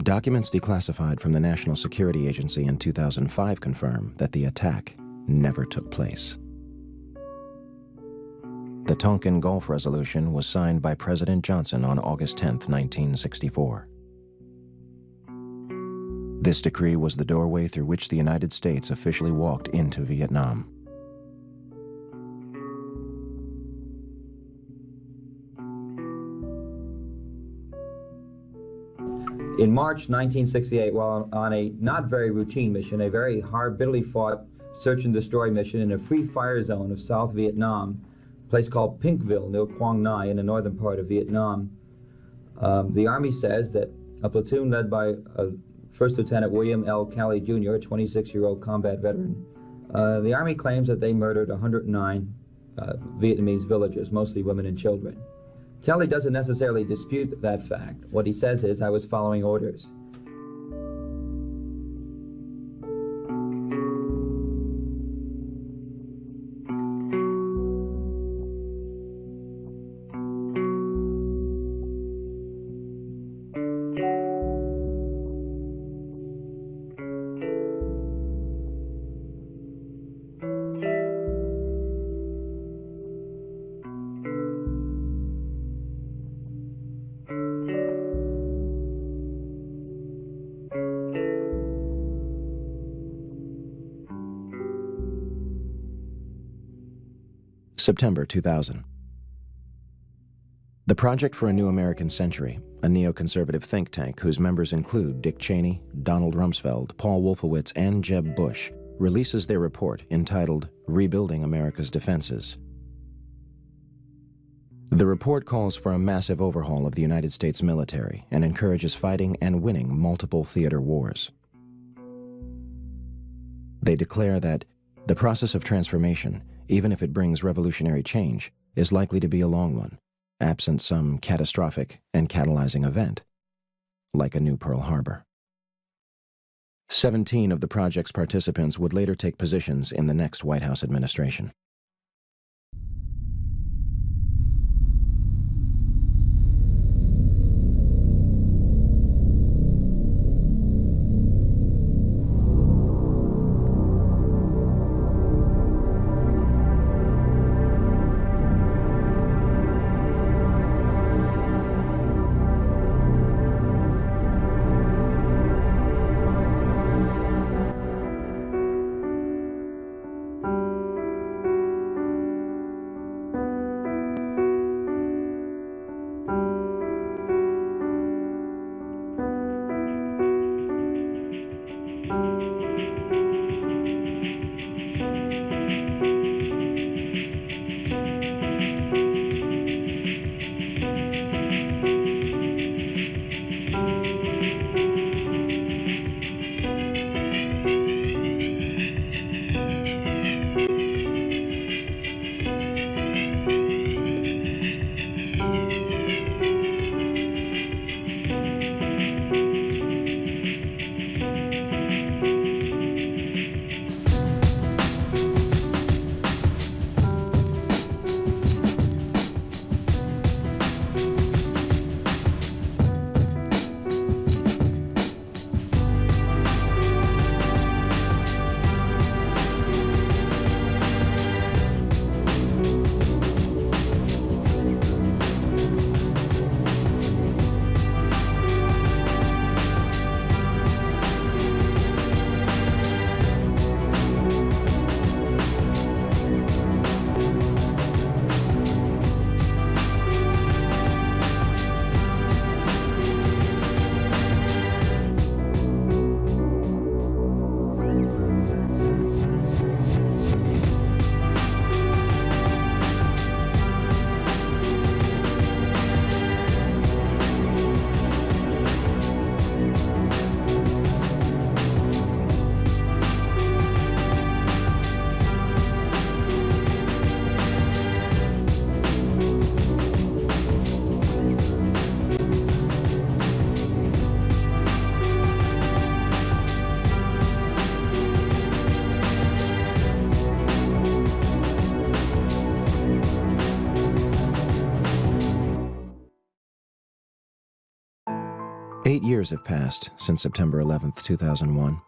Documents declassified from the National Security Agency in 2005 confirm that the attack never took place. The Tonkin Gulf Resolution was signed by President Johnson on August 10, 1964. This decree was the doorway through which the United States officially walked into Vietnam. In March 1968, while on a not very routine mission, a very hard, bitterly fought search and destroy mission in a free fire zone of South Vietnam, a place called Pinkville near Quang Ngai in the northern part of Vietnam, the Army says that a platoon led by First Lieutenant William L. Calley Jr., a 26-year-old combat veteran, the Army claims that they murdered 109 Vietnamese villagers, mostly women and children. Kelly doesn't necessarily dispute that fact. What he says is, I was following orders. September 2000. The Project for a New American Century, a neoconservative think tank whose members include Dick Cheney, Donald Rumsfeld, Paul Wolfowitz, and Jeb Bush, releases their report entitled Rebuilding America's Defenses. The report calls for a massive overhaul of the United States military and encourages fighting and winning multiple theater wars. They declare that the process of transformation, even if it brings revolutionary change, is likely to be a long one, absent some catastrophic and catalyzing event, like a new Pearl Harbor. 17 of the project's participants would later take positions in the next White House administration. 8 years have passed since September 11th, 2001.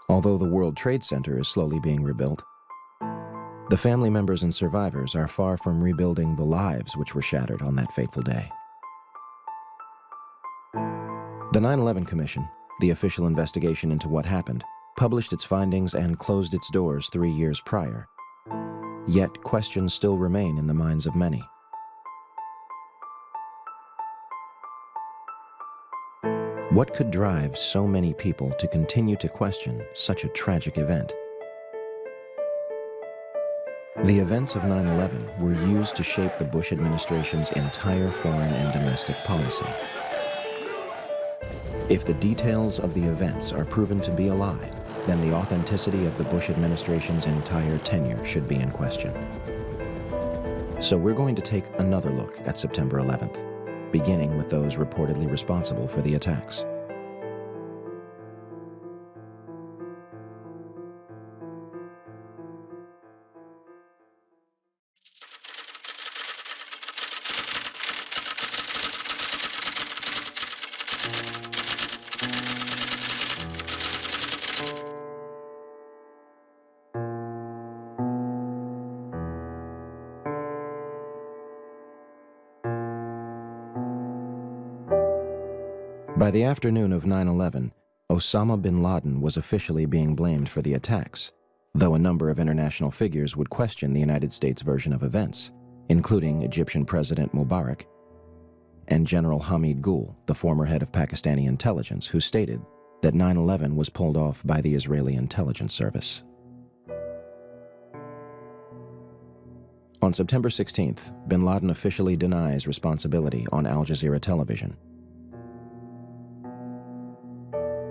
Although the World Trade Center is slowly being rebuilt, the family members and survivors are far from rebuilding the lives which were shattered on that fateful day. The 9/11 Commission, the official investigation into what happened, published its findings and closed its doors 3 years prior. Yet questions still remain in the minds of many. What could drive so many people to continue to question such a tragic event? The events of 9/11 were used to shape the Bush administration's entire foreign and domestic policy. If the details of the events are proven to be a lie, then the authenticity of the Bush administration's entire tenure should be in question. So we're going to take another look at September 11th, beginning with those reportedly responsible for the attacks. By the afternoon of 9/11, Osama bin Laden was officially being blamed for the attacks, though a number of international figures would question the United States version of events, including Egyptian President Mubarak and General Hamid Gul, the former head of Pakistani intelligence, who stated that 9/11 was pulled off by the Israeli intelligence service. On September 16th, bin Laden officially denies responsibility on Al Jazeera television.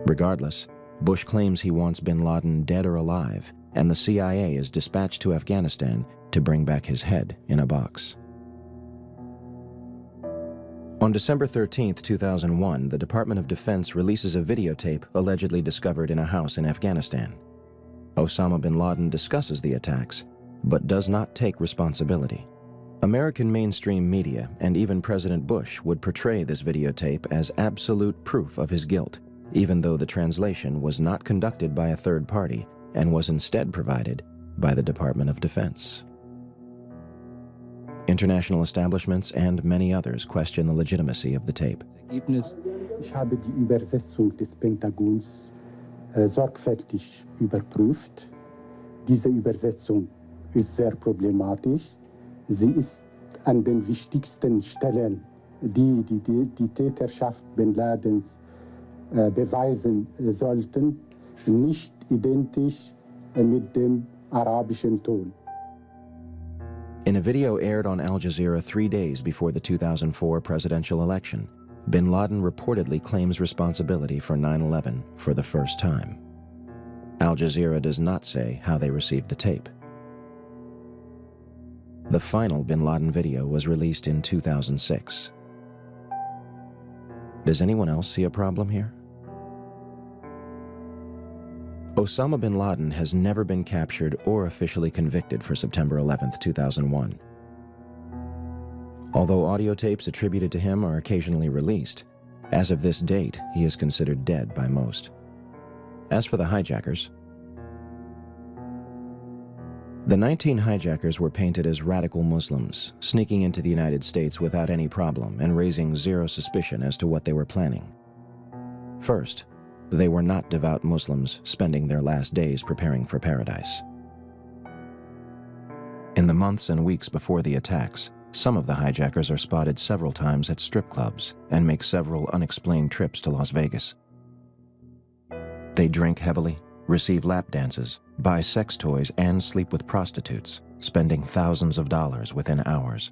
Regardless, Bush claims he wants bin Laden dead or alive, and the CIA is dispatched to Afghanistan to bring back his head in a box. On December 13, 2001, the Department of Defense releases a videotape allegedly discovered in a house in Afghanistan. Osama bin Laden discusses the attacks, but does not take responsibility. American mainstream media and even President Bush would portray this videotape as absolute proof of his guilt, even though the translation was not conducted by a third party and was instead provided by the Department of Defense. International establishments and many others question the legitimacy of the tape. Ich habe die Übersetzung des Pentagons sorgfältig überprüft. Diese Übersetzung ist sehr problematisch. Sie ist an den wichtigsten Stellen, die Täterschaft bin Ladens beweisen sollten, nicht identisch mit dem arabischen Ton. In a video aired on Al Jazeera 3 days before the 2004 presidential election, bin Laden reportedly claims responsibility for 9/11 for the first time. Al Jazeera does not say how they received the tape. The final bin Laden video was released in 2006. Does anyone else see a problem here? Osama bin Laden has never been captured or officially convicted for September 11th, 2001. Although audio tapes attributed to him are occasionally released, as of this date, he is considered dead by most. As for the hijackers, the 19 hijackers were painted as radical Muslims, sneaking into the United States without any problem and raising zero suspicion as to what they were planning. First, they were not devout Muslims spending their last days preparing for paradise. In the months and weeks before the attacks, some of the hijackers are spotted several times at strip clubs and make several unexplained trips to Las Vegas. They drink heavily, receive lap dances, buy sex toys, and sleep with prostitutes, spending thousands of dollars within hours.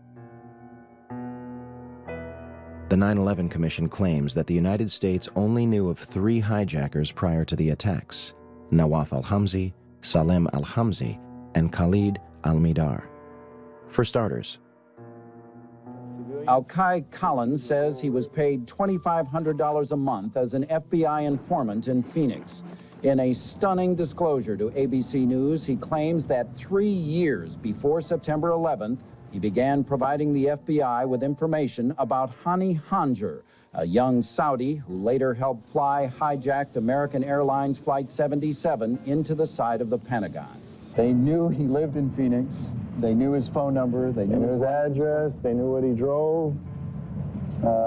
The 9/11 Commission claims that the United States only knew of 3 hijackers prior to the attacks: Nawaf al-Hamzi, Salem al-Hamzi, and Khalid al-Midar. For starters, Al-Kai Collins says he was paid $2,500 a month as an FBI informant in Phoenix. In a stunning disclosure to ABC News, he claims that 3 years before September 11th, he began providing the FBI with information about Hani Hanjar, a young Saudi who later helped fly hijacked American Airlines Flight 77 into the side of the Pentagon. They knew he lived in Phoenix. They knew his phone number. They knew his address. They knew what he drove.